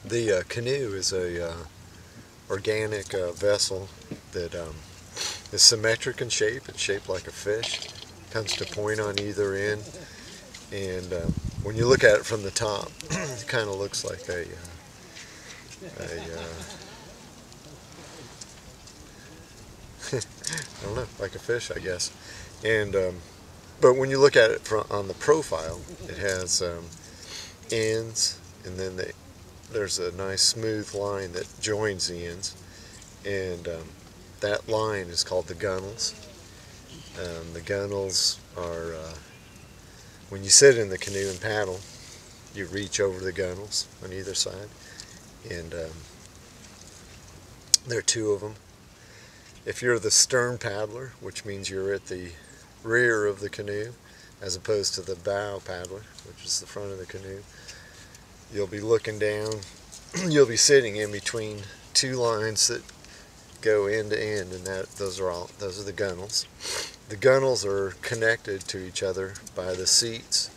The canoe is a organic vessel that is symmetric in shape. It's shaped like a fish. Comes to point on either end, and when you look at it from the top, it kind of looks like a I don't know, like a fish, I guess. And but when you look at it on the profile, it has ends, and then there's a nice smooth line that joins the ends, and that line is called the gunnels. The gunnels are, when you sit in the canoe and paddle, you reach over the gunnels on either side, and there are two of them. If you're the stern paddler, which means you're at the rear of the canoe, as opposed to the bow paddler, which is the front of the canoe, you'll be looking down. You'll be sitting in between two lines that go end to end, and those are the gunnels. The gunnels are connected to each other by the seats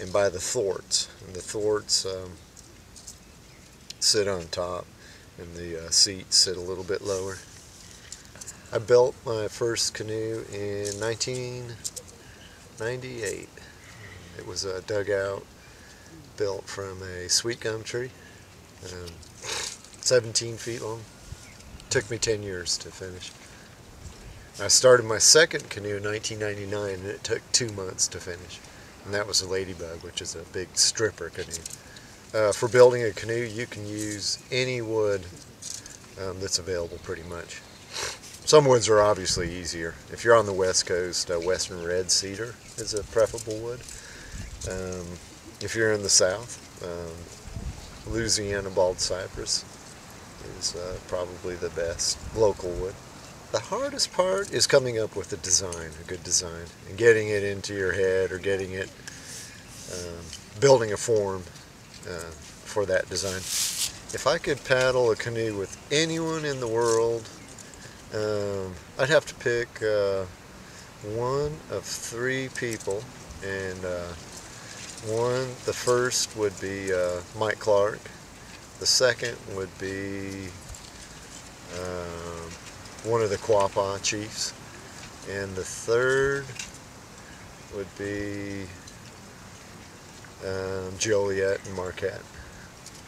and by the thwarts, and the thwarts sit on top, and the seats sit a little bit lower. I built my first canoe in 1998. It was a dugout built from a sweet gum tree, 17 feet long. Took me 10 years to finish. I started my second canoe in 1999, and it took 2 months to finish. And that was a Ladybug, which is a big stripper canoe. For building a canoe, you can use any wood that's available pretty much. Some woods are obviously easier. If you're on the West Coast, western red cedar is a preferable wood. If you're in the South, Louisiana bald cypress is probably the best local wood. The hardest part is coming up with a design, a good design, and getting it into your head, or getting it, building a form for that design. If I could paddle a canoe with anyone in the world, I'd have to pick one of three people, and the first would be Mike Clark. The second would be one of the Quapaw chiefs, and the third would be Joliet and Marquette.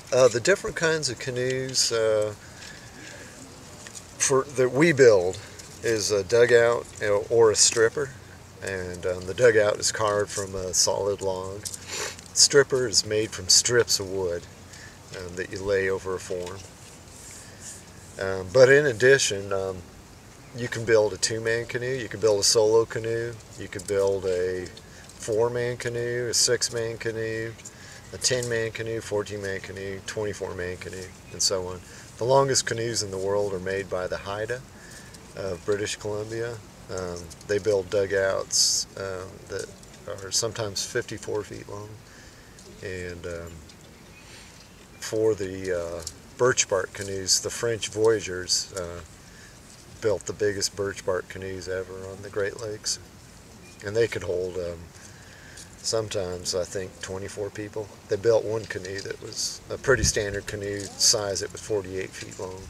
The different kinds of canoes that we build is a dugout or a stripper, and the dugout is carved from a solid log. Stripper is made from strips of wood that you lay over a form. But in addition, you can build a two-man canoe, you can build a solo canoe, you can build a 4-man canoe, a 6-man canoe, a 10-man canoe, 14-man canoe, 24-man canoe, and so on. The longest canoes in the world are made by the Haida of British Columbia. They build dugouts that are sometimes 54 feet long. And for the birch bark canoes, the French voyageurs built the biggest birch bark canoes ever on the Great Lakes. And they could hold sometimes, I think, 24 people. They built one canoe that was a pretty standard canoe size. It was 48 feet long.